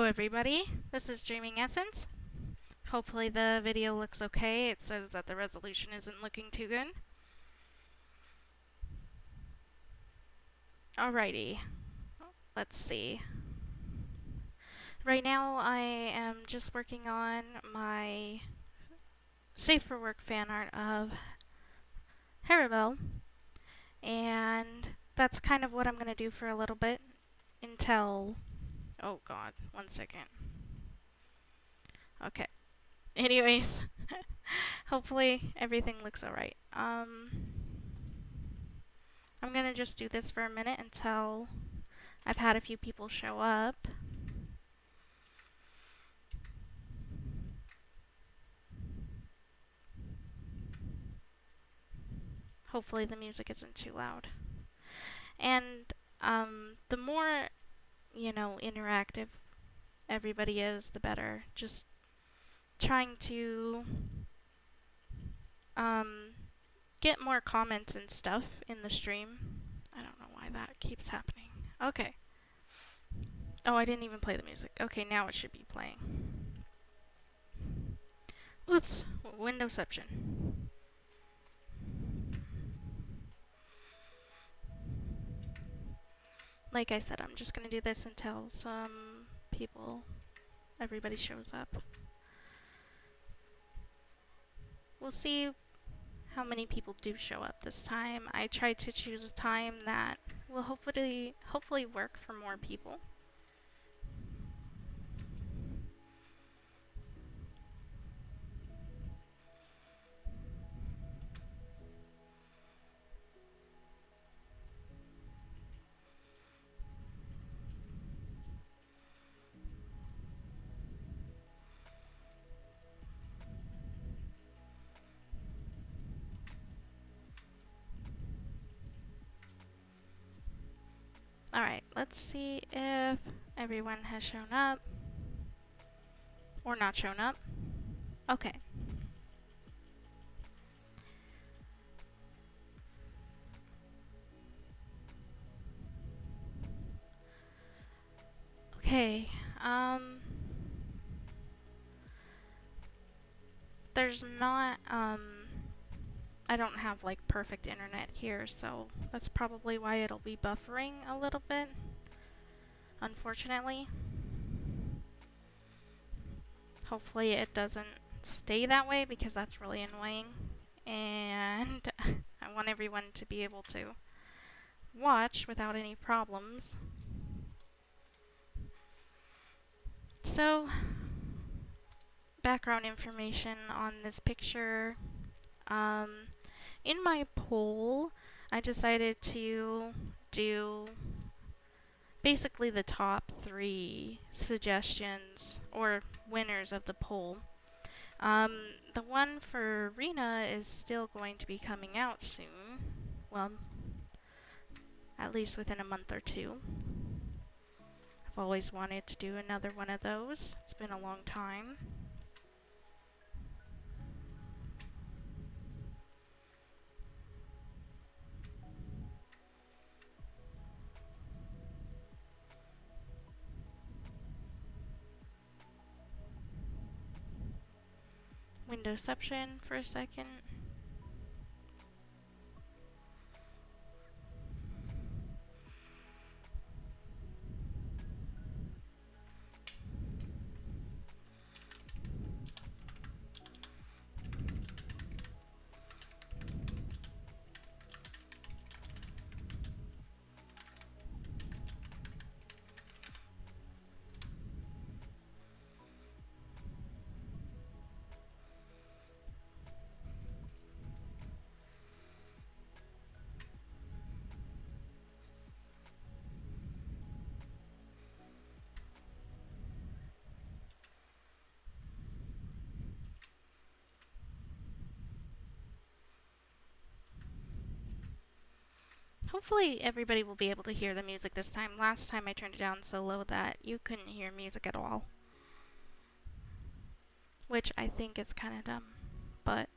everybody, this is Dreaming Essence. Hopefully the video looks okay. It says that the resolution isn't looking too good. Alrighty, let's see. Right now I am just working on my Safe for Work fan art of Haribel, and that's kind of what I'm going to do for a little bit until... Oh god, 1 second. Okay. Anyways, hopefully everything looks alright. I'm gonna just do this for a minute until I've had a few people show up. Hopefully the music isn't too loud. And the more, interactive everybody is, the better. Just trying to get more comments and stuff in the stream. I don't know why that keeps happening. Okay. Oh, I didn't even play the music. Okay, now it should be playing. Oops, windowception. Like I said, I'm just gonna do this until everybody shows up. We'll see how many people do show up this time. I tried to choose a time that will hopefully work for more people. Alright, let's see if everyone has shown up. Or not shown up. Okay. Okay, there's not, I don't have like perfect internet here, so that's probably why it'll be buffering a little bit, unfortunately. Hopefully it doesn't stay that way because that's really annoying, and I want everyone to be able to watch without any problems. So, background information on this picture. In my poll, I decided to do basically the top 3 suggestions or winners of the poll. The one for Rena is still going to be coming out soon. Well, at least within a month or 2. I've always wanted to do another one of those. It's been a long time. Windowception for a second. Hopefully everybody will be able to hear the music this time. Last time I turned it down so low that you couldn't hear music at all. Which I think is kind of dumb. But,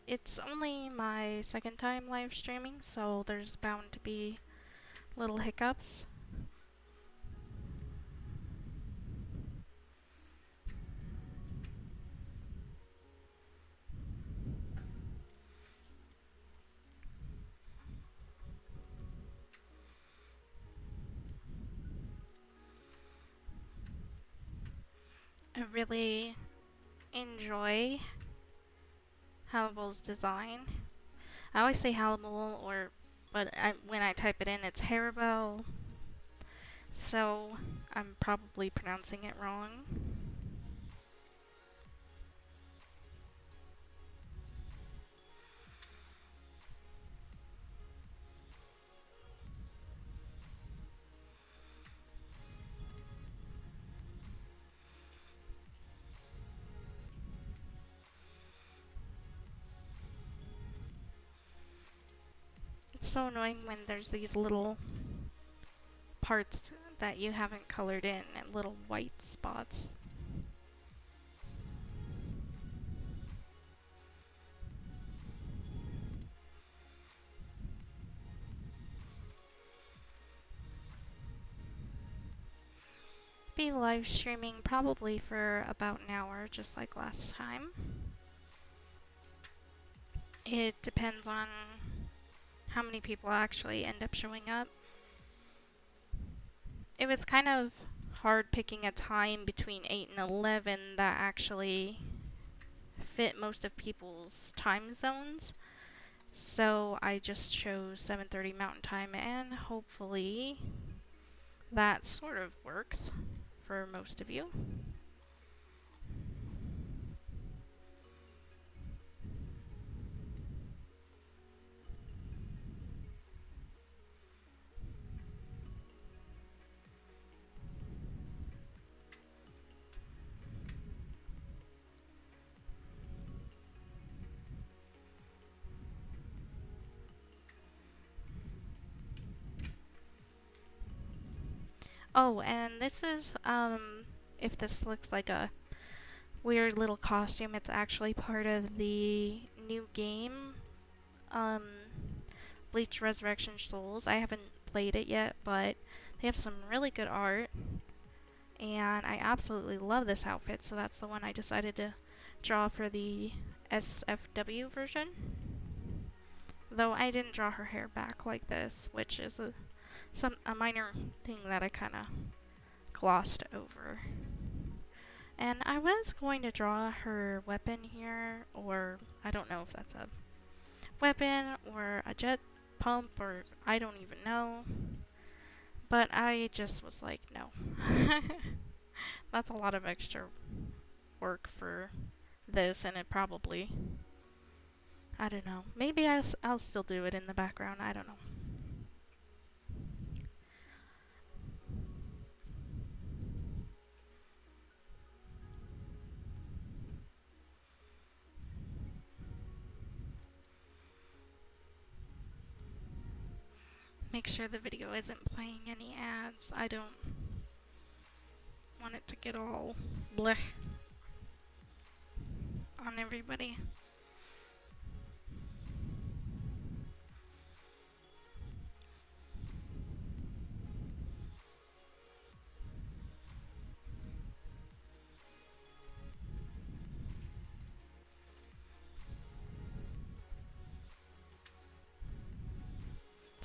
it's only my second time live streaming, so there's bound to be little hiccups. I really enjoy Hannibal's design. I always say Hannibal, but when I type it in, it's Haribo. So I'm probably pronouncing it wrong. It's so annoying when there's these little parts that you haven't colored in and little white spots. Be live streaming probably for about an hour, just like last time. It depends on how many people actually end up showing up. It was kind of hard picking a time between 8 and 11 that actually fit most of people's time zones. So I just chose 7:30 Mountain Time, and hopefully that sort of works for most of you. Oh, and this is, if this looks like a weird little costume, it's actually part of the new game, Bleach Resurrection Souls. I haven't played it yet, but they have some really good art, and I absolutely love this outfit, so that's the one I decided to draw for the SFW version. Though I didn't draw her hair back like this, which is a minor thing that I kind of glossed over. And I was going to draw her weapon here, or I don't know if that's a weapon or a jet pump, or I don't even know. But I just was like, no. That's a lot of extra work for this, and it probably, I don't know. Maybe I'll still do it in the background, I don't know. Make sure the video isn't playing any ads. I don't want it to get all blech on everybody.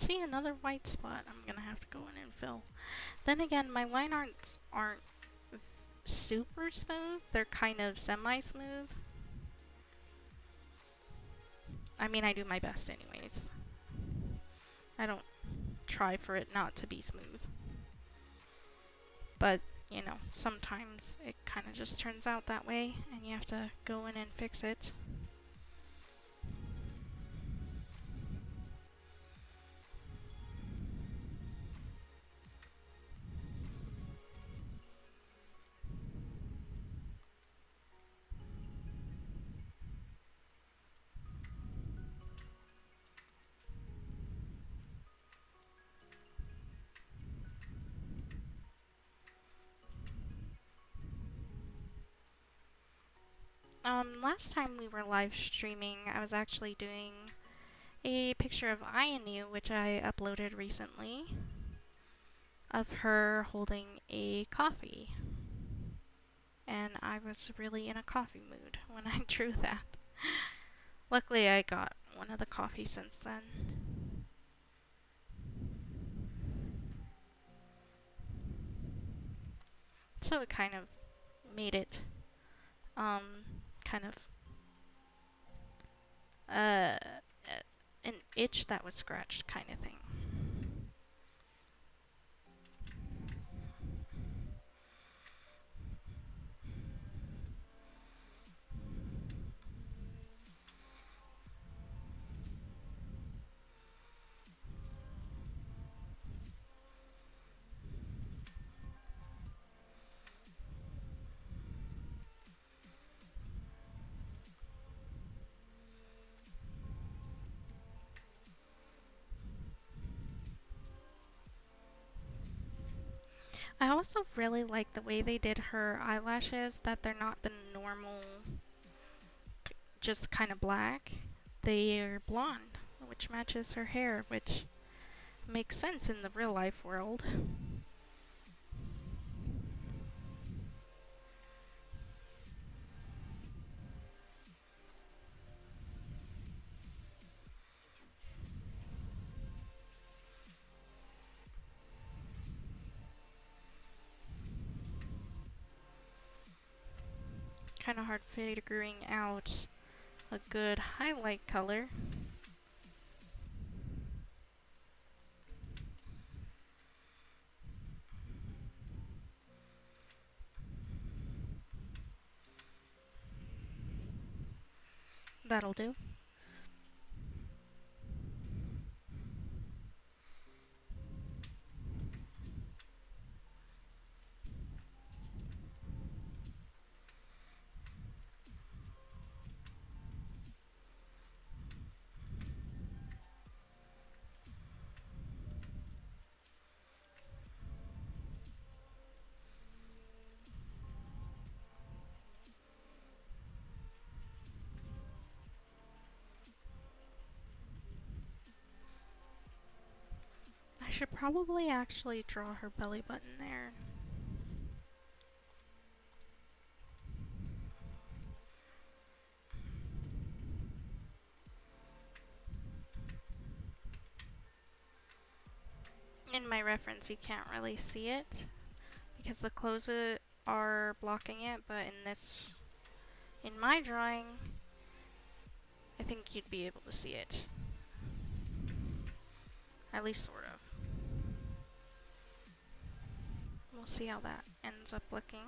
See, another white spot I'm gonna have to go in and fill. Then again, my line arts aren't super smooth. They're kind of semi-smooth. I mean, I do my best anyways. I don't try for it not to be smooth. But, you know, sometimes it kind of just turns out that way, and you have to go in and fix it. Last time we were live streaming, I was actually doing a picture of Ayanu, which I uploaded recently, of her holding a coffee. And I was really in a coffee mood when I drew that. Luckily, I got one of the coffees since then. So it kind of made it kind of uh, an itch that was scratched kind of thing. I also really like the way they did her eyelashes, that they're not the normal, just kind of black. They're blonde, which matches her hair, which makes sense in the real life world. Kind of hard figuring out a good highlight color. That'll do. I should probably actually draw her belly button there. In my reference, you can't really see it because the clothes are blocking it, but in my drawing, I think you'd be able to see it. At least sort of. We'll see how that ends up looking.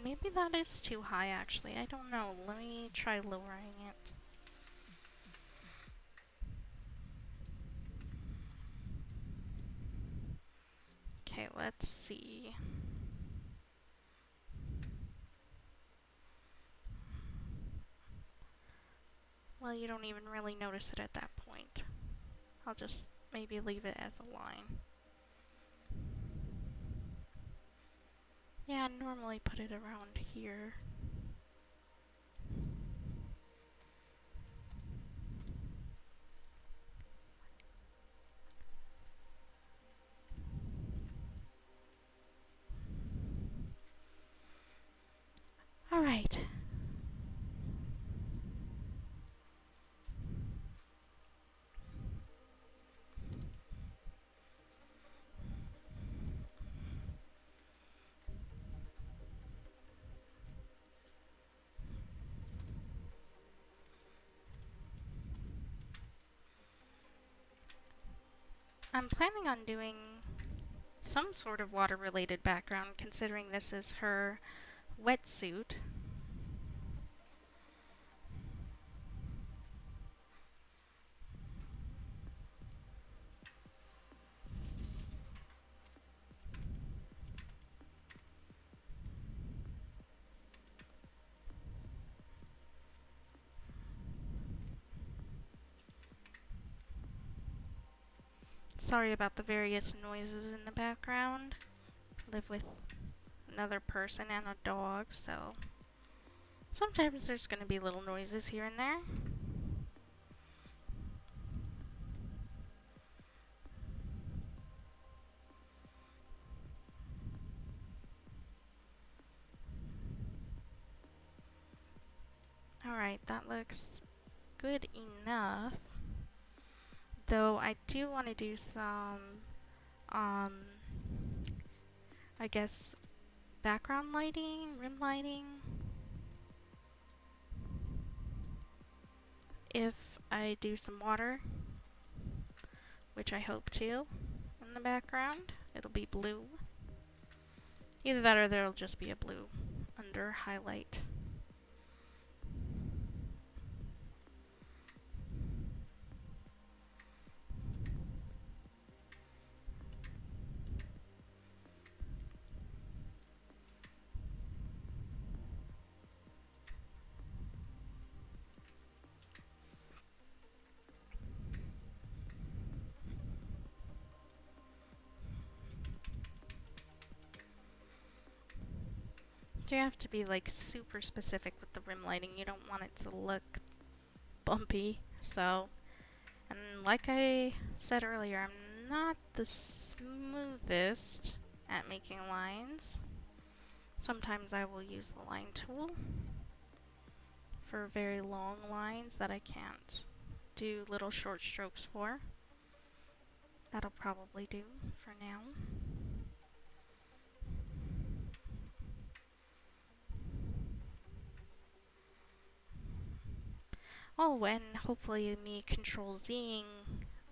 Maybe that is too high actually, I don't know. Let me try lowering it. Okay, let's see. Well, you don't even really notice it at that point. I'll just maybe leave it as a line. Yeah, I normally put it around here. Alright. I'm planning on doing some sort of water-related background, considering this is her wetsuit. Sorry about the various noises in the background. Live with another person and a dog, so sometimes there's gonna be little noises here and there. Alright, that looks good enough. Though I do want to do some, I guess, background lighting, rim lighting. If I do some water, which I hope to, in the background, it'll be blue. Either that or there'll just be a blue under highlight. You have to be like super specific with the rim lighting. You don't want it to look bumpy. So, and like I said earlier, I'm not the smoothest at making lines. Sometimes I will use the line tool for very long lines that I can't do little short strokes for. That'll probably do for now. Oh, and hopefully me Control-Zing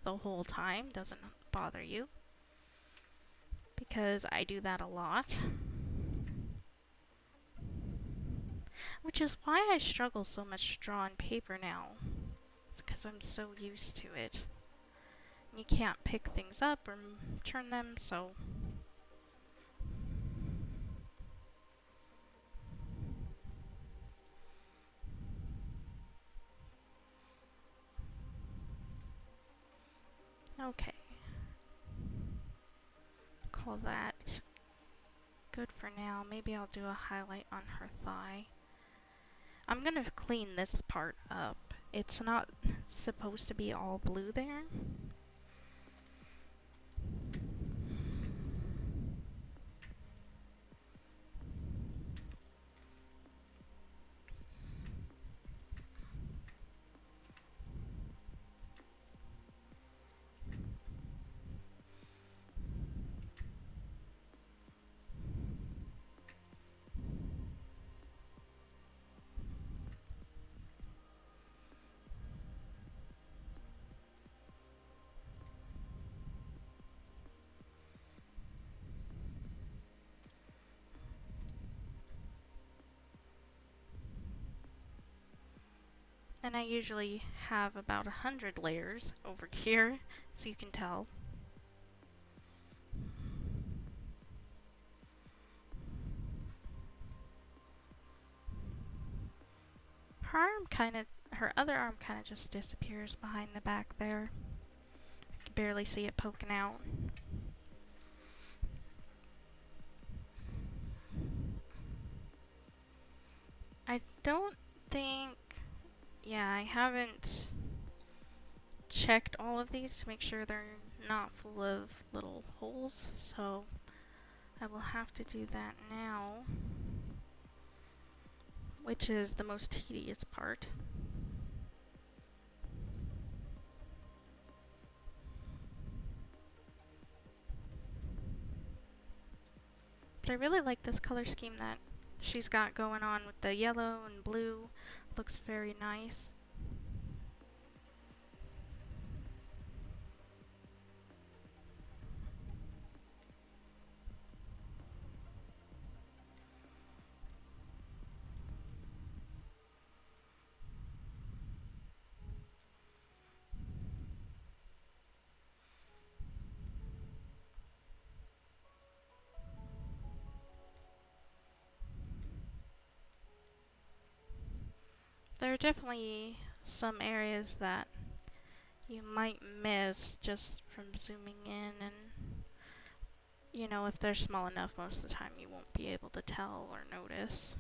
the whole time doesn't bother you, because I do that a lot. Which is why I struggle so much to draw on paper now. It's because I'm so used to it. You can't pick things up or turn them, so... Okay. Call that good for now. Maybe I'll do a highlight on her thigh. I'm gonna clean this part up. It's not supposed to be all blue there. And I usually have about 100 layers over here, so you can tell. Her other arm kinda just disappears behind the back there. I can barely see it poking out. I don't think... Yeah, I haven't checked all of these to make sure they're not full of little holes, so I will have to do that now, which is the most tedious part. But I really like this color scheme that she's got going on with the yellow and blue. Looks very nice. There are definitely some areas that you might miss just from zooming in, and you know, if they're small enough, most of the time you won't be able to tell or notice.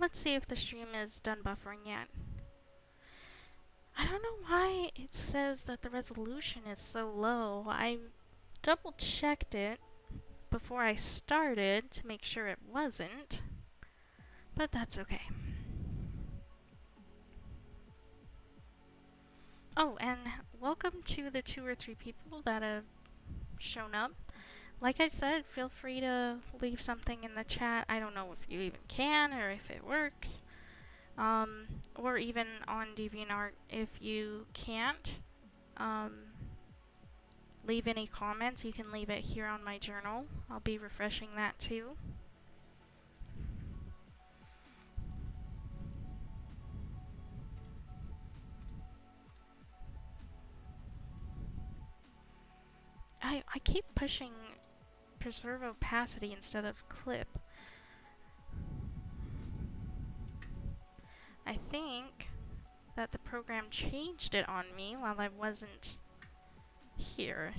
Let's see if the stream is done buffering yet. I don't know why it says that the resolution is so low. I double checked it before I started to make sure it wasn't, but that's okay. Oh, and welcome to the 2 or 3 people that have shown up. Like I said, feel free to leave something in the chat. I don't know if you even can or if it works. Or even on DeviantArt if you can't leave any comments, you can leave it here on my journal. I'll be refreshing that too. I keep pushing preserve opacity instead of clip. I think that the program changed it on me while I wasn't here,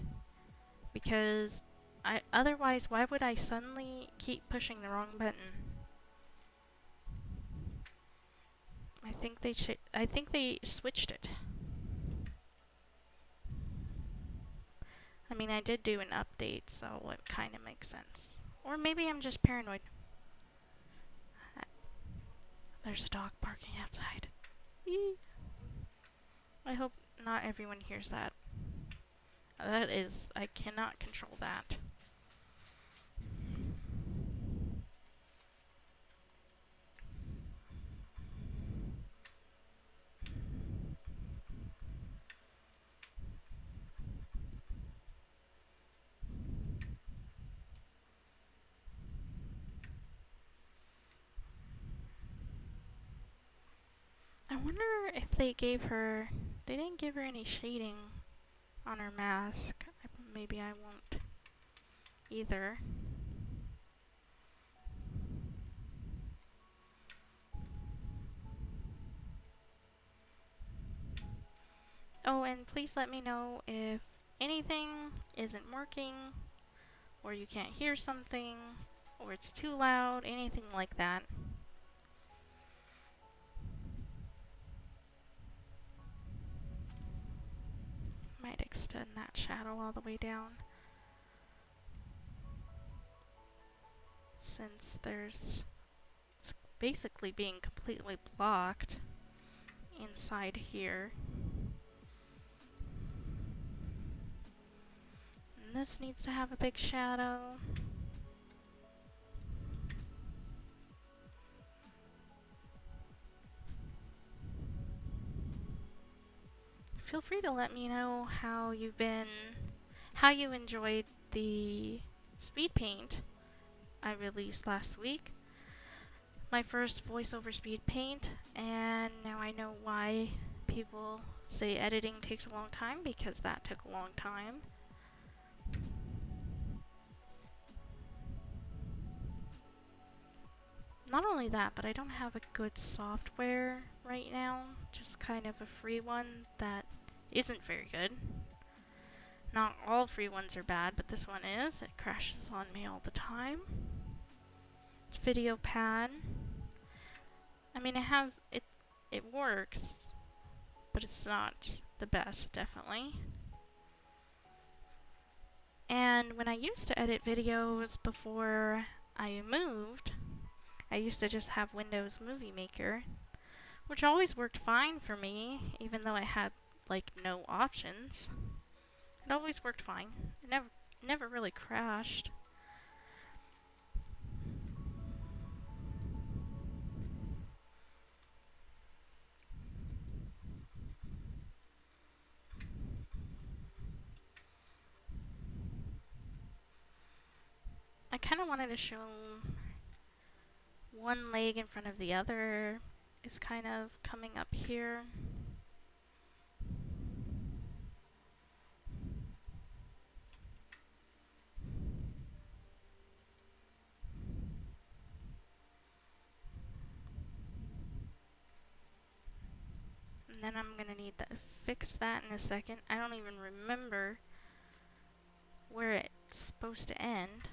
because otherwise why would I suddenly keep pushing the wrong button? I think they switched it. I mean, I did do an update, so it kind of makes sense. Or maybe I'm just paranoid. There's a dog barking outside. I hope not everyone hears that. That is, I cannot control that. I wonder if they didn't give her any shading on her mask. Maybe I won't either. Oh, and please let me know if anything isn't working, or you can't hear something, or it's too loud, anything like that. Might extend that shadow all the way down, since it's basically being completely blocked inside here. And this needs to have a big shadow. Feel free to let me know how you enjoyed the speed paint I released last week. My first voiceover speed paint, and now I know why people say editing takes a long time, because that took a long time. Not only that, but I don't have a good software right now, just kind of a free one that isn't very good. Not all free ones are bad, but this one is. It crashes on me all the time. It's VideoPad. I mean, it works, but it's not the best, definitely. And when I used to edit videos before I moved, I used to just have Windows Movie Maker, which always worked fine for me, even though I had, like, no options. It always worked fine. It never really crashed. I kind of wanted to show one leg in front of the other is kind of coming up here. And then I'm gonna need to fix that in a second. I don't even remember where it's supposed to end.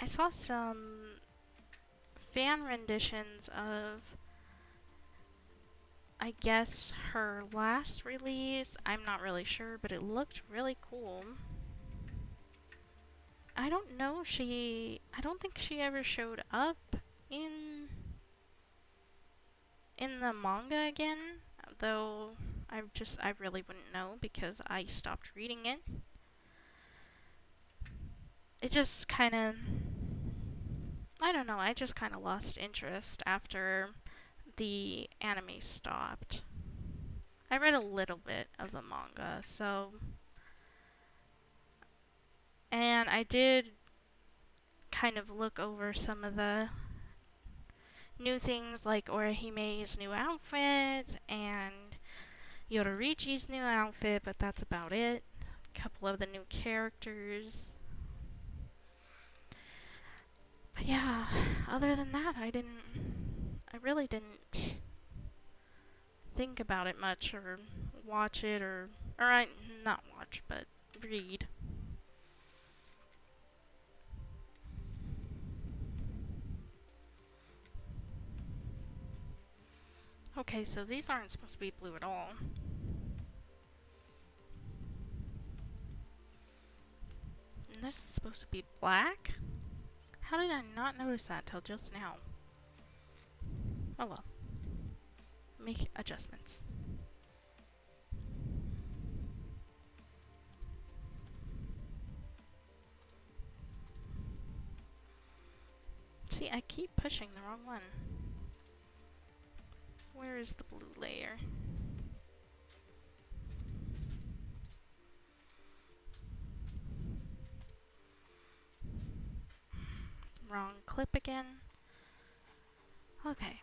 I saw some fan renditions of, I guess, her last release. I'm not really sure, but it looked really cool. I don't know, I don't think she ever showed up in the manga again, though I really wouldn't know because I stopped reading it. It just kind of, I don't know, I just kind of lost interest after the anime stopped. I read a little bit of the manga, so, and I did kind of look over some of the new things like Orihime's new outfit and Yororichi's new outfit, but that's about it. A couple of the new characters. But yeah, other than that, I really didn't think about it much or watch it or not watch, but read. Okay, so these aren't supposed to be blue at all. And this is supposed to be black? How did I not notice that till just now? Oh well. Make adjustments. See, I keep pushing the wrong one. Where is the blue layer? Wrong clip again. Okay.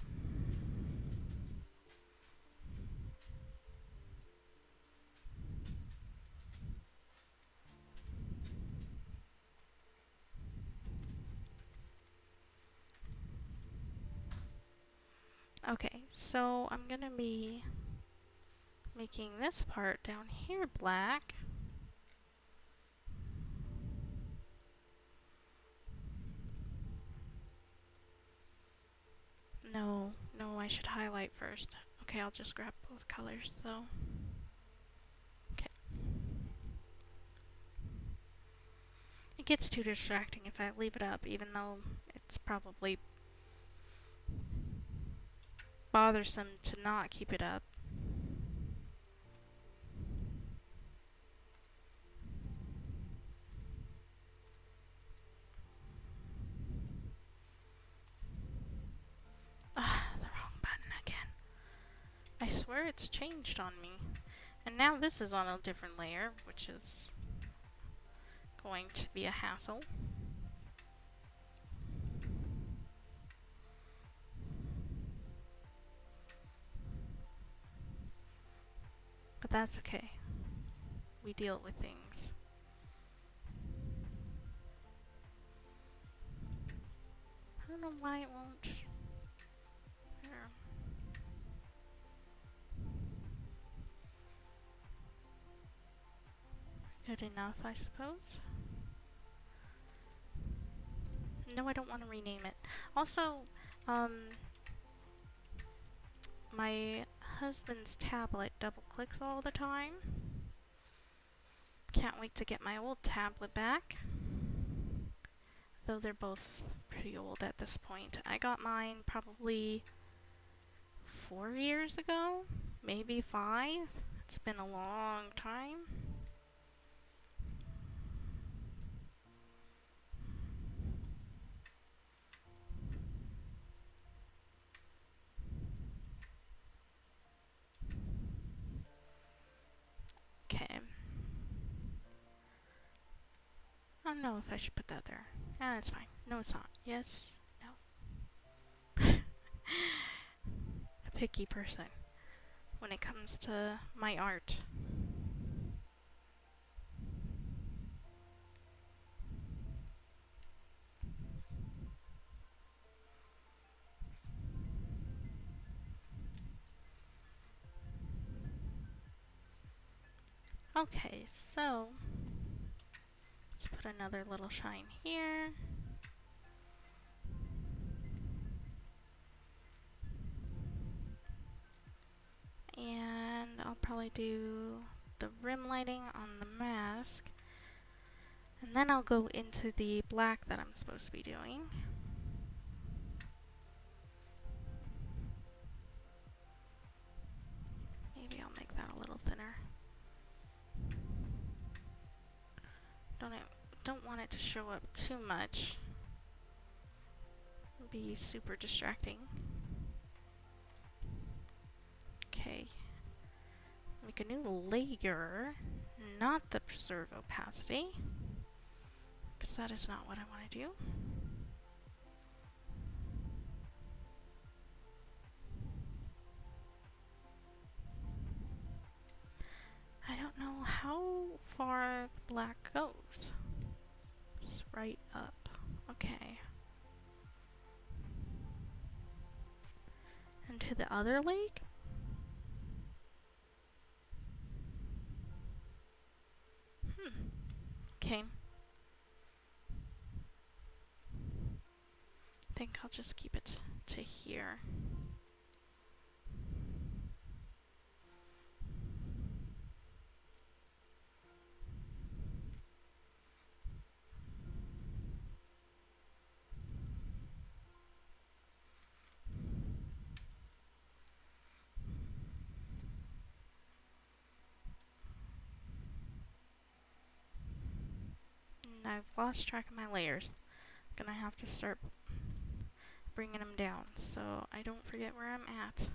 Okay, so I'm gonna be making this part down here black. No, I should highlight first. Okay, I'll just grab both colors though. Okay. It gets too distracting if I leave it up, even though it's probably bothersome to not keep it up. Ah, the wrong button again. I swear it's changed on me. And now this is on a different layer, which is going to be a hassle. But that's okay. We deal with things. I don't know why it won't. There. Good enough, I suppose. No, I don't want to rename it. Also, my husband's tablet double clicks all the time. Can't wait to get my old tablet back. Though they're both pretty old at this point. I got mine probably 4 years ago, maybe 5. It's been a long time. Okay. I don't know if I should put that there. Ah, that's fine. No, it's not. Yes. No. A picky person when it comes to my art. Okay, so let's put another little shine here. probably do the rim lighting on the mask. And then I'll go into the black that I'm supposed to be doing. Maybe I'll make that a little thinner. Don't want it to show up too much. It'll be super distracting. Okay. Make a new layer, not the preserve opacity, because that is not what I want to do. I don't know how far black goes. It's right up. Okay. And to the other lake? Okay. I think I'll just keep it to here. And I've lost track of my layers. I'm gonna have to start bringing them down so I don't forget where I'm at.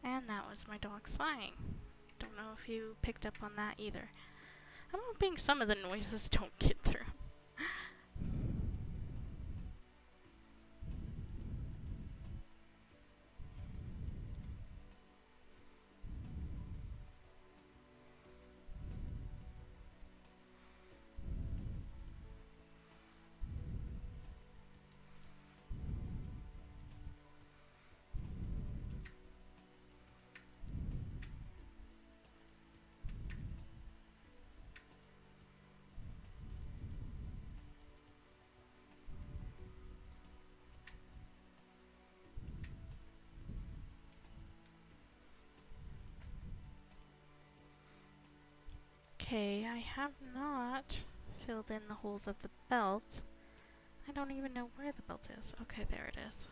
And that was my dog sighing. Don't know if you picked up on that either. I'm hoping some of the noises don't get through. Okay, I have not filled in the holes of the belt. I don't even know where the belt is. Okay, there it is.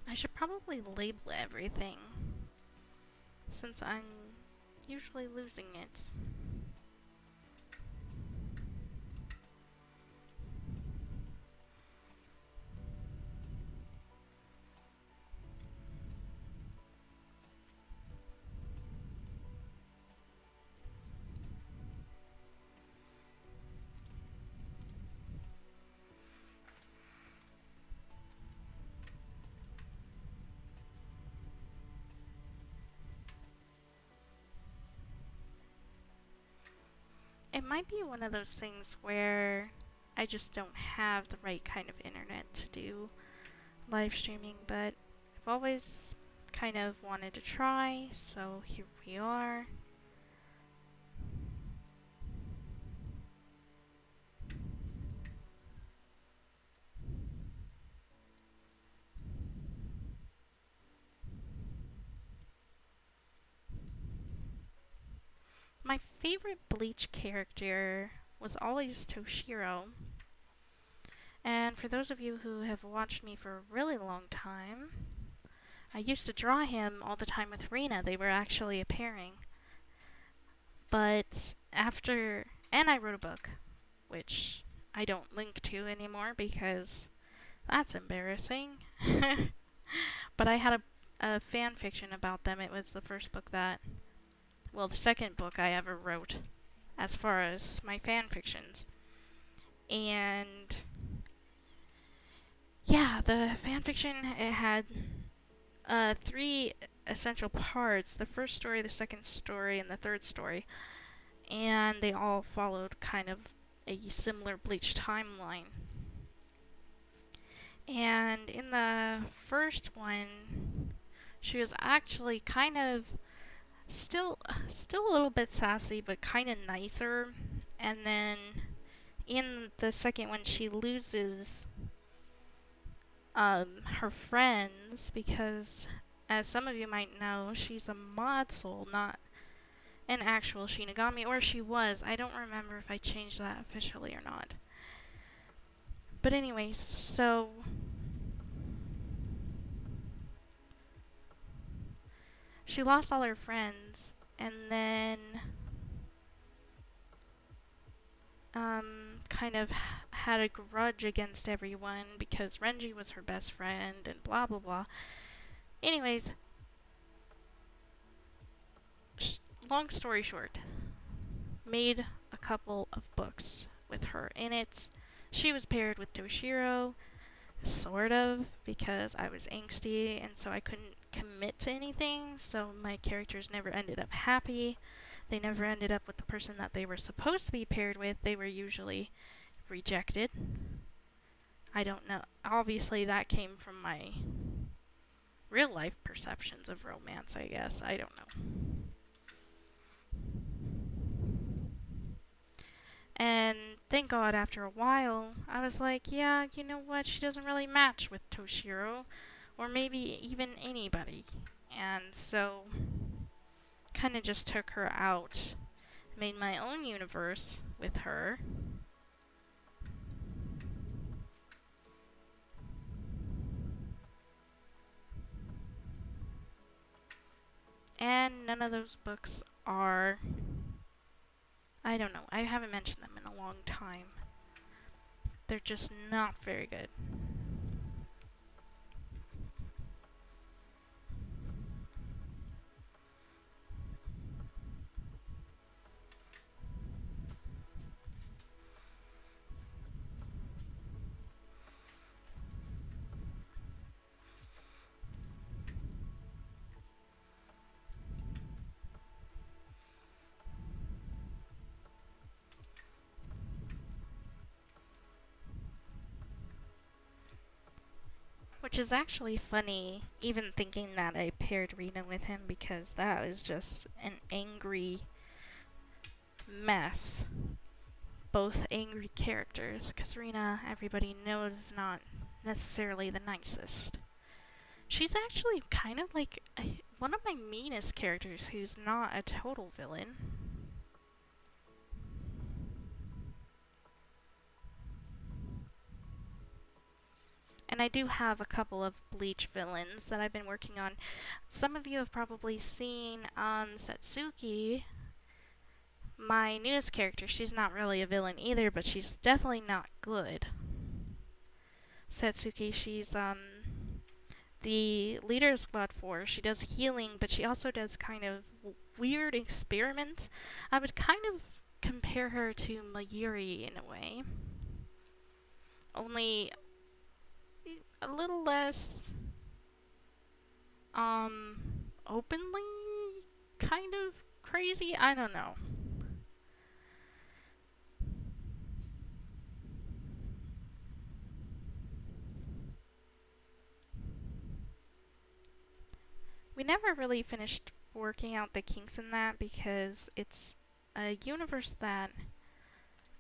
I should probably label everything, since I'm usually losing it. It might be one of those things where I just don't have the right kind of internet to do live streaming, but I've always kind of wanted to try, so here we are. My favorite Bleach character was always Toshiro. And for those of you who have watched me for a really long time, I used to draw him all the time with Rina. They were actually a pairing. But after... And I wrote a book, which I don't link to anymore because that's embarrassing. But I had a fan fiction about them. It was the first book that... Well, the second book I ever wrote as far as my fan fictions. And yeah, the fan fiction, it had 3 essential parts: the first story, the second story, and the third story. And they all followed kind of a similar Bleach timeline. And in the first one, she was actually kind of still a little bit sassy, but kind of nicer. And then in the second one, she loses her friends because, as some of you might know, she's a mod soul, not an actual Shinigami, or she was. I don't remember if I changed that officially or not. But anyways, so she lost all her friends, and then kind of had a grudge against everyone because Renji was her best friend and blah blah blah. Anyways, long story short, made a couple of books with her in it. She was paired with Toshiro, sort of, because I was angsty and so I couldn't commit to anything, so my characters never ended up happy. They never ended up with the person that they were supposed to be paired with. They were usually rejected. I don't know. Obviously, that came from my real life perceptions of romance, I guess. I don't know. And thank God, after a while, I was like, yeah, you know what? She doesn't really match with Toshiro, or maybe even anybody. And so, kind of just took her out, made my own universe with her. And none of those books are, I don't know, I haven't mentioned them in a long time. They're just not very good. Which is actually funny, even thinking that I paired Rina with him, because that was just an angry mess. Both angry characters, because Rina, everybody knows, is not necessarily the nicest. She's actually kind of like one of my meanest characters who's not a total villain. And I do have a couple of Bleach villains that I've been working on. Some of you have probably seen Satsuki, my newest character. She's not really a villain either, but she's definitely not good. Satsuki, she's the leader of Squad 4. She does healing, but she also does kind of weird experiments. I would kind of compare her to Mayuri in a way. Only a little less openly kind of crazy. I don't know. We never really finished working out the kinks in that because it's a universe that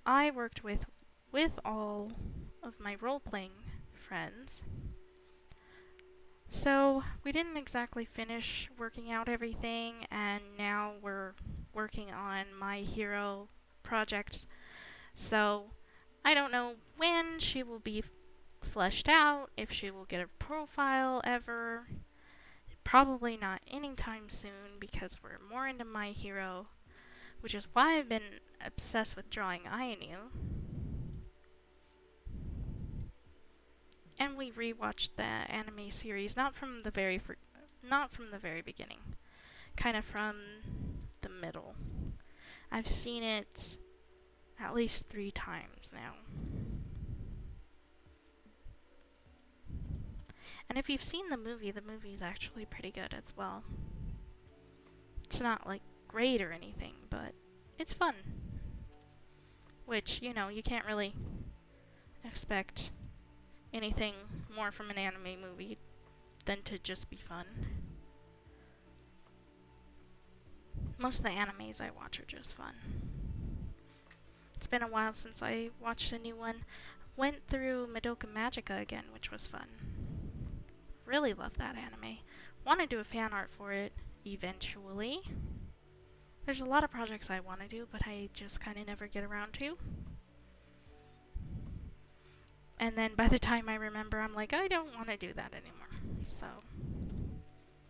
I worked with all of my role-playing friends. So we didn't exactly finish working out everything, and now we're working on My Hero project. So I don't know when she will be fleshed out, if she will get a profile ever. Probably not anytime soon because we're more into My Hero, which is why I've been obsessed with drawing Ayanu. And we rewatched the anime series, not from the very beginning, kind of from the middle. I've seen it at least 3 times now. And if you've seen the movie's actually pretty good as well. It's not like great or anything, but it's fun. Which, you know, you can't really expect anything more from an anime movie than to just be fun. Most of the animes I watch are just fun. It's been a while since I watched a new one. Went through Madoka Magica again, which was fun. Really love that anime. Want to do a fan art for it eventually. There's a lot of projects I want to do, but I just kind of never get around to. And then by the time I remember, I'm like, I don't want to do that anymore. So,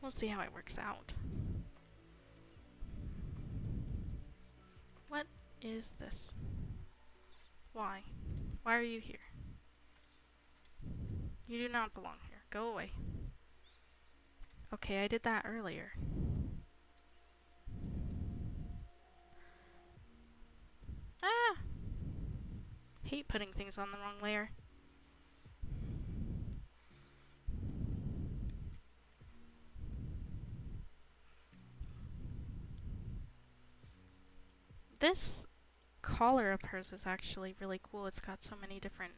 we'll see how it works out. What is this? Why? Why are you here? You do not belong here. Go away. Okay, I did that earlier. Ah! Hate putting things on the wrong layer. This collar of hers is actually really cool. It's got so many different...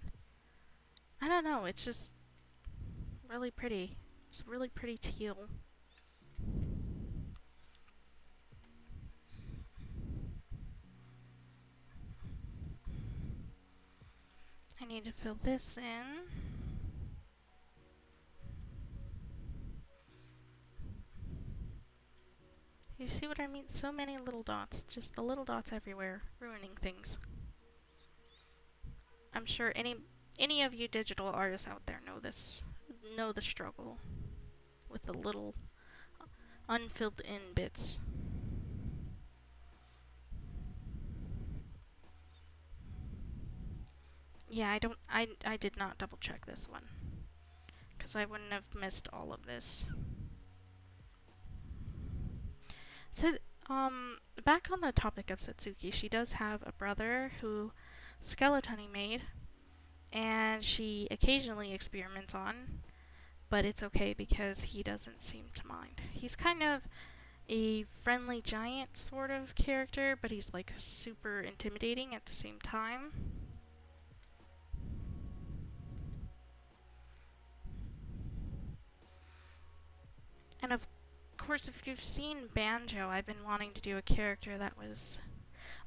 I don't know, it's just really pretty. It's a really pretty teal. I need to fill this in. You see what I mean? So many little dots. Just the little dots everywhere, ruining things. I'm sure any of you digital artists out there know the struggle with the little unfilled in bits. Yeah, I did not double check this one, because I wouldn't have missed all of this. So, back on the topic of Satsuki, she does have a brother who Skeletoni made, and she occasionally experiments on, but it's okay because he doesn't seem to mind. He's kind of a friendly giant sort of character, but he's like super intimidating at the same time. And of course, if you've seen Banjo, I've been wanting to do a character that was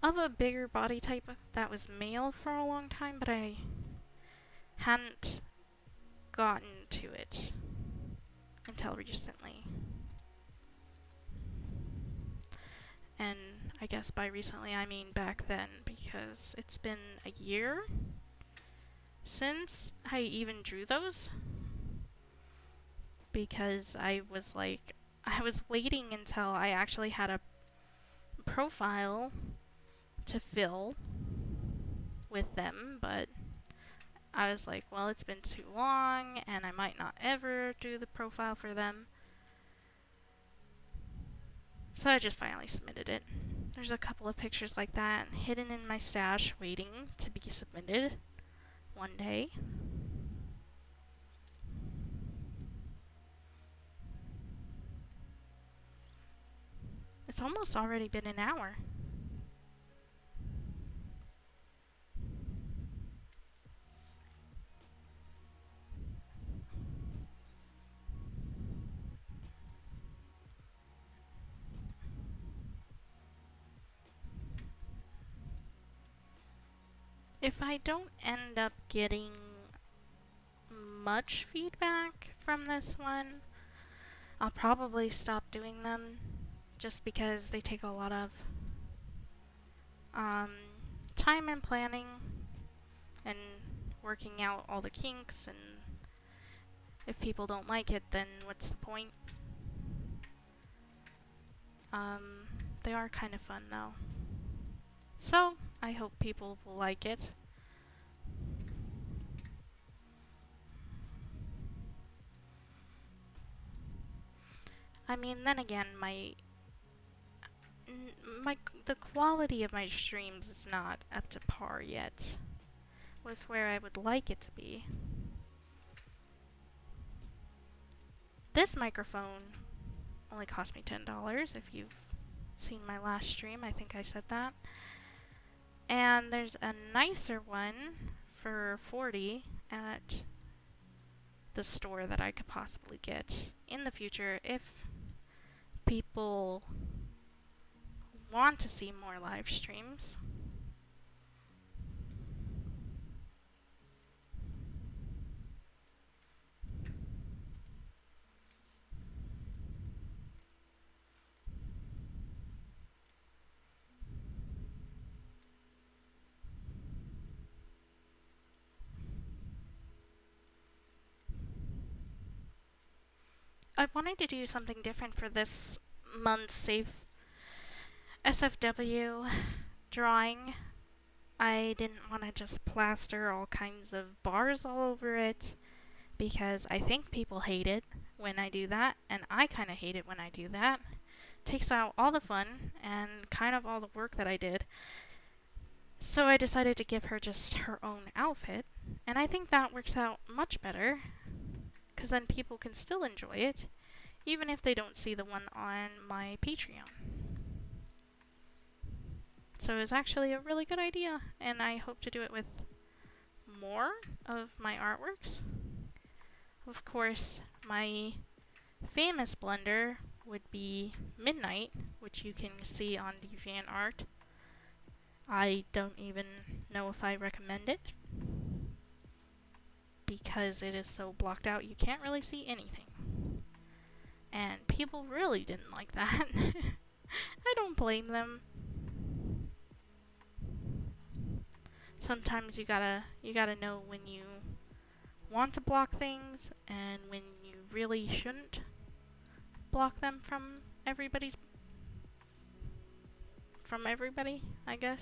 of a bigger body type that was male for a long time, but I hadn't gotten to it until recently. And I guess by recently I mean back then, because it's been a year since I even drew those. Because I was waiting until I actually had a profile to fill with them, but I was like, well, it's been too long, and I might not ever do the profile for them. So I just finally submitted it. There's a couple of pictures like that hidden in my stash waiting to be submitted one day. It's almost already been an hour. If I don't end up getting much feedback from this one, I'll probably stop doing them, just because they take a lot of time and planning and working out all the kinks, and if people don't like it, then what's the point? They are kind of fun though. So, I hope people will like it. I mean, then again, the quality of my streams is not up to par yet with where I would like it to be. This microphone only cost me $10 if you've seen my last stream. I think I said that. And there's a nicer one for $40 at the store that I could possibly get in the future if people want to see more live streams. I wanted to do something different for this month's Safe SFW drawing. I didn't want to just plaster all kinds of bars all over it because I think people hate it when I do that, and I kind of hate it when I do that. It takes out all the fun and kind of all the work that I did. So I decided to give her just her own outfit, and I think that works out much better because then people can still enjoy it even if they don't see the one on my Patreon. So it was actually a really good idea, and I hope to do it with more of my artworks. Of course, my famous blender would be Midnight, which you can see on DeviantArt. I don't even know if I recommend it because it is so blocked out you can't really see anything. And people really didn't like that. I don't blame them. Sometimes you gotta know when you want to block things and when you really shouldn't block them from everybody, I guess.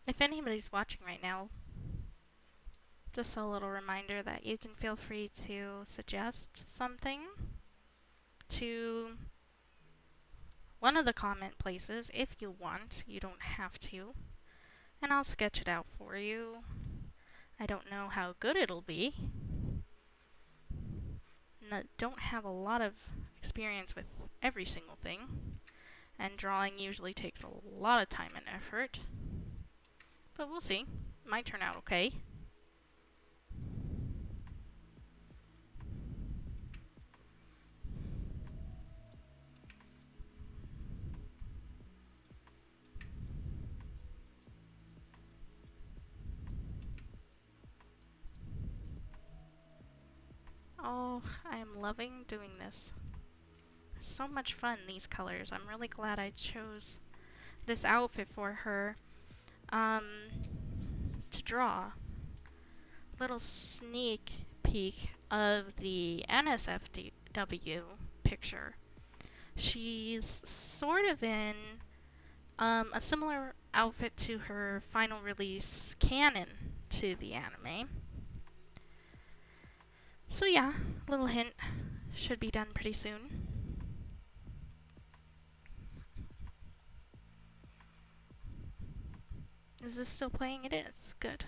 If anybody's watching right now, just a little reminder that you can feel free to suggest something to one of the comment places if you want. You don't have to. And I'll sketch it out for you. I don't know how good it'll be. Don't have a lot of experience with every single thing. And drawing usually takes a lot of time and effort. But we'll see. It might turn out okay. Oh, I am loving doing this. So much fun, these colors. I'm really glad I chose this outfit for her to draw. Little sneak peek of the NSFW picture. She's sort of in a similar outfit to her final release canon to the anime. So yeah, little hint, should be done pretty soon. Is this still playing? It is. Good.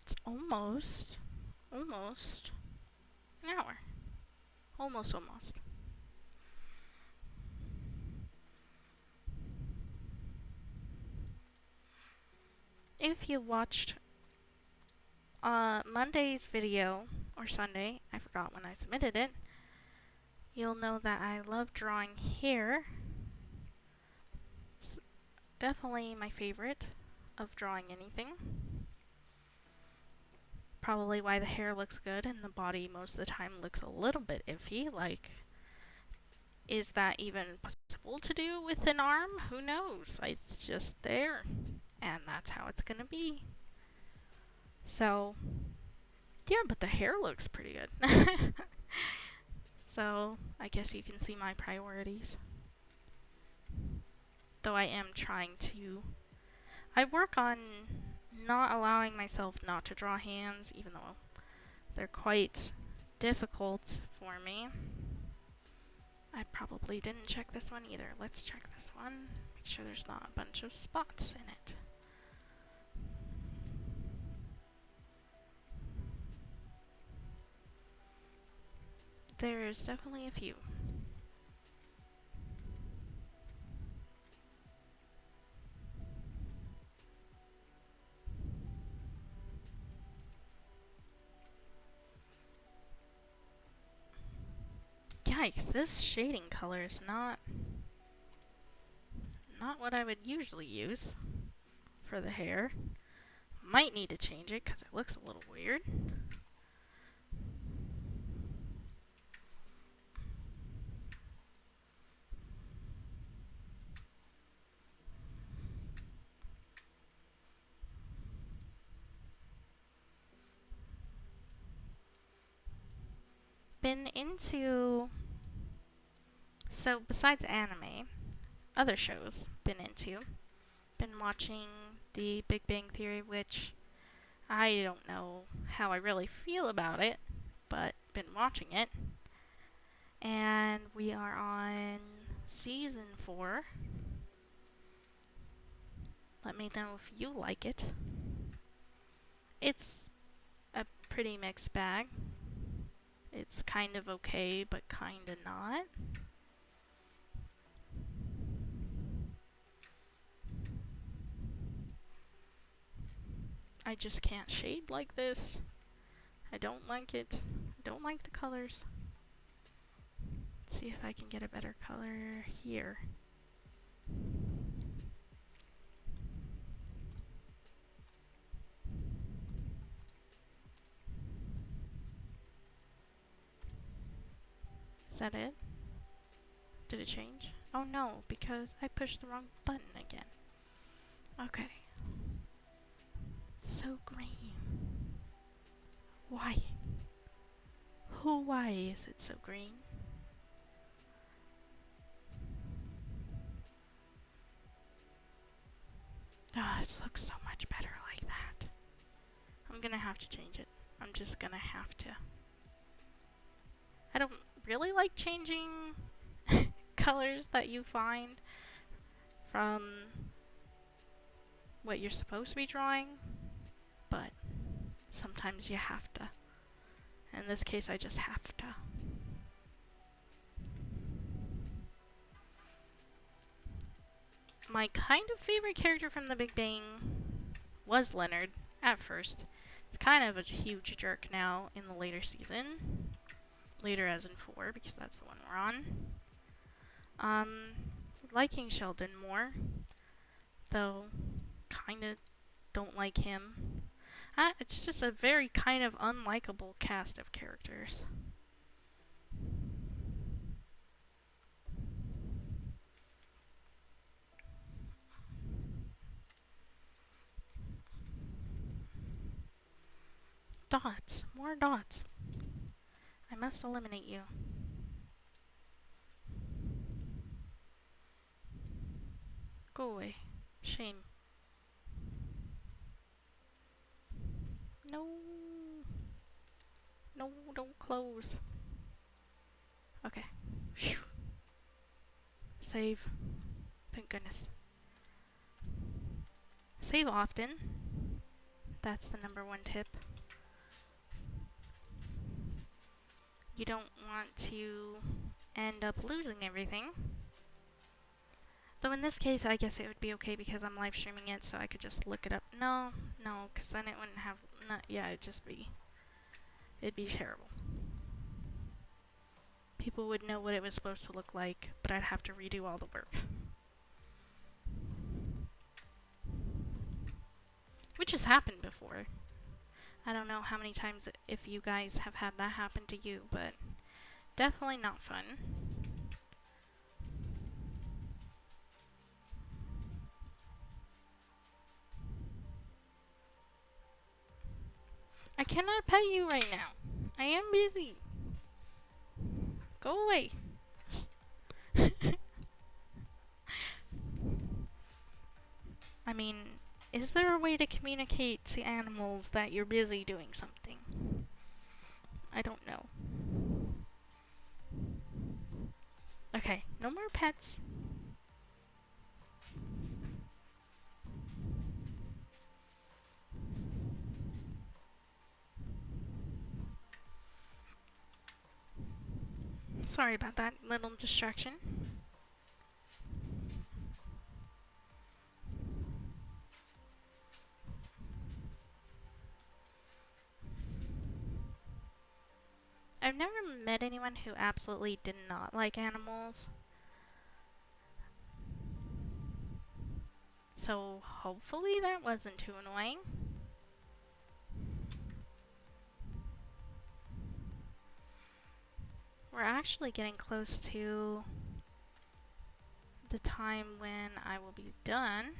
It's almost an hour. Almost. If you watched Monday's video, or Sunday, I forgot when I submitted it, you'll know that I love drawing hair. It's definitely my favorite of drawing anything. Probably why the hair looks good and the body most of the time looks a little bit iffy, like, is that even possible to do with an arm? Who knows? It's just there, and that's how it's gonna be. So, yeah, but the hair looks pretty good. So, I guess you can see my priorities. Though I am trying to... I work on not allowing myself not to draw hands, even though they're quite difficult for me. I probably didn't check this one either. Let's check this one. Make sure there's not a bunch of spots in it. There's definitely a few. Yikes, this shading color is not what I would usually use for the hair. Might need to change it because it looks a little weird. Been into... So, besides anime, other shows been into. Been watching The Big Bang Theory, which I don't know how I really feel about it, but been watching it. And we are on season 4. Let me know if you like it. It's a pretty mixed bag. It's kind of okay, but kinda not. I just can't shade like this. I don't like it. I don't like the colors. Let's see if I can get a better color here. Is that it? Did it change? Oh no, because I pushed the wrong button again. Okay. So green. Why? Why is it so green? Oh, it looks so much better like that. I'm gonna have to change it. I'm just gonna have to. I don't really like changing colors that you find from what you're supposed to be drawing, but sometimes you have to. In this case, I just have to. My kind of favorite character from The Big Bang was Leonard at first. He's kind of a huge jerk now in the later season. Later as in 4, because that's the one we're on. Liking Sheldon more, though kinda don't like him. It's just a very kind of unlikable cast of characters. Dots. More dots. I must eliminate you. Go away. Shame. No. No, don't close. Okay. Whew. Save. Thank goodness. Save often. That's the #1 tip. You don't want to end up losing everything. Though in this case, I guess it would be okay because I'm live streaming it, so I could just look it up. No, because then it wouldn't have... it'd be terrible. People would know what it was supposed to look like, but I'd have to redo all the work. Which has happened before. I don't know how many times if you guys have had that happen to you, but definitely not fun. I cannot pet you right now. I am busy. Go away. I mean, is there a way to communicate to animals that you're busy doing something? I don't know. Okay, no more pets. Sorry about that little distraction. I've never met anyone who absolutely did not like animals. So hopefully that wasn't too annoying. We're actually getting close to the time when I will be done.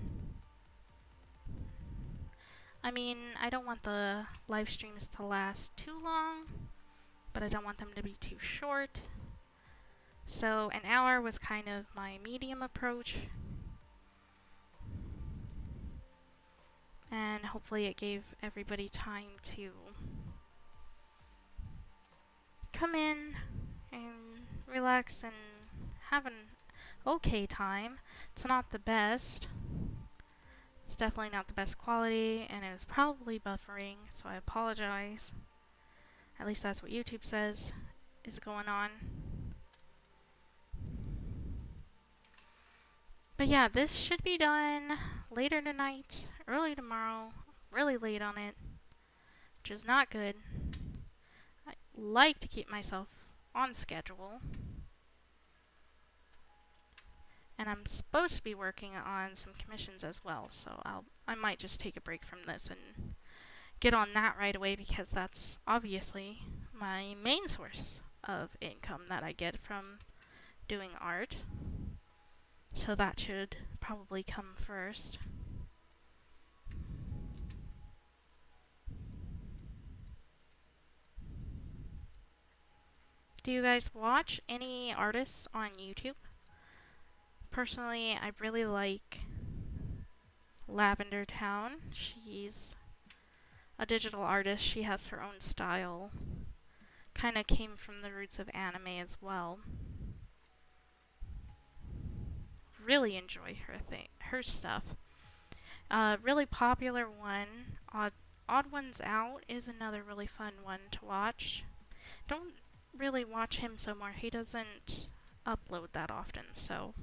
I mean, I don't want the live streams to last too long, but I don't want them to be too short. So an hour was kind of my medium approach. And hopefully it gave everybody time to come in and relax and have an okay time. It's not the best. It's definitely not the best quality, and it was probably buffering, so I apologize. At least that's what YouTube says is going on. But yeah, this should be done later tonight, early tomorrow, really late on it, which is not good. I like to keep myself on schedule. And I'm supposed to be working on some commissions as well, so I might just take a break from this and get on that right away, because that's obviously my main source of income that I get from doing art. So that should probably come first. Do you guys watch any artists on YouTube? Personally, I really like Lavender Town. She's a digital artist. She has her own style. Kind of came from the roots of anime as well. Really enjoy her stuff. Really popular one, Odd Ones Out, is another really fun one to watch. Don't really watch him so much. He doesn't upload that often, so.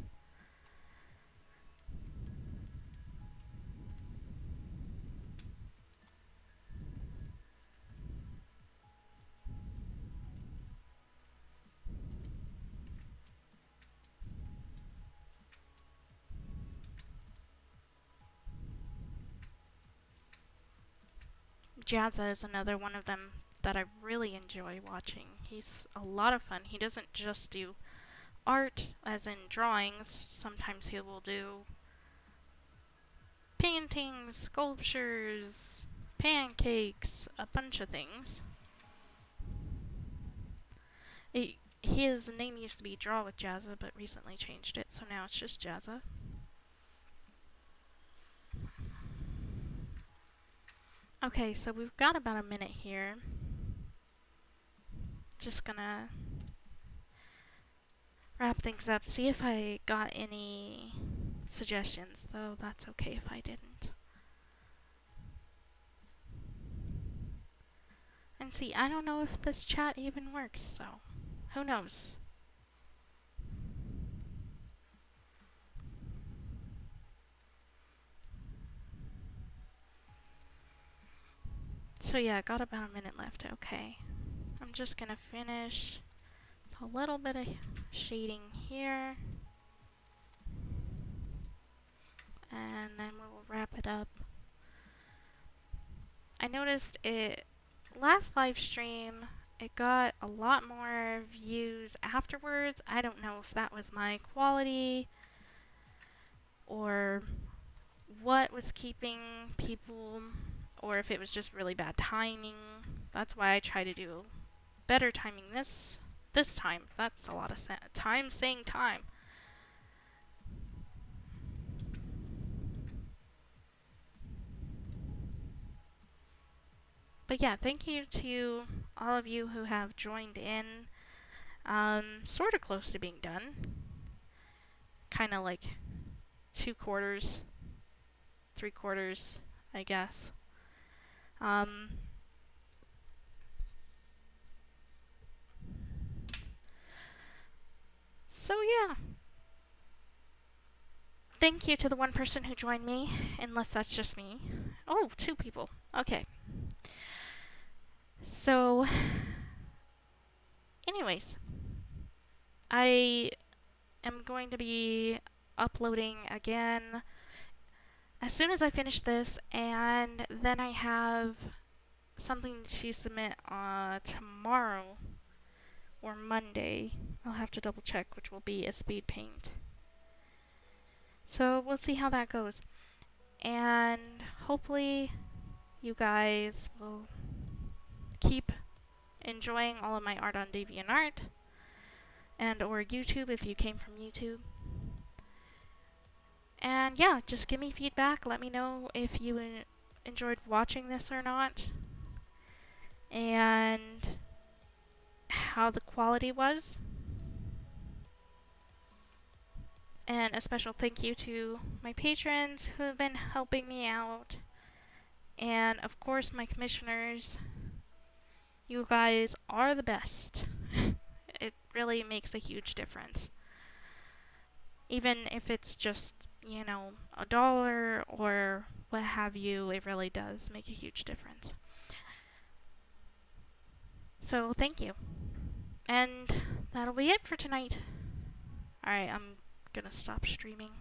Jazza is another one of them that I really enjoy watching. He's a lot of fun. He doesn't just do art, as in drawings. Sometimes he will do paintings, sculptures, pancakes, a bunch of things. His name used to be Draw with Jazza, but recently changed it, so now it's just Jazza. Okay, so we've got about a minute here. Just gonna wrap things up, see if I got any suggestions, though that's okay if I didn't. And see, I don't know if this chat even works, so who knows? So yeah, got about a minute left, okay. I'm just gonna finish a little bit of shading here. And then we'll wrap it up. I noticed last live stream, it got a lot more views afterwards. I don't know if that was my quality or what was keeping people, or if it was just really bad timing. That's why I try to do better timing this time. That's a lot of time saying time. But yeah, thank you to all of you who have joined in. Sort of close to being done. Kind of like 2/4, 3/4, I guess. So yeah. Thank you to the one person who joined me, unless that's just me. Oh, 2 people. Okay. So, anyways, I am going to be uploading again as soon as I finish this, and then I have something to submit tomorrow or Monday. I'll have to double check, which will be a speed paint. So we'll see how that goes. And hopefully you guys will keep enjoying all of my art on DeviantArt and or YouTube if you came from YouTube. And yeah, just give me feedback. Let me know if you enjoyed watching this or not, and how the quality was. And a special thank you to my patrons who have been helping me out, and of course my commissioners. You guys are the best. It really makes a huge difference. Even if it's just, $1 or what have you, it really does make a huge difference. So thank you. And that'll be it for tonight. Alright, I'm gonna stop streaming.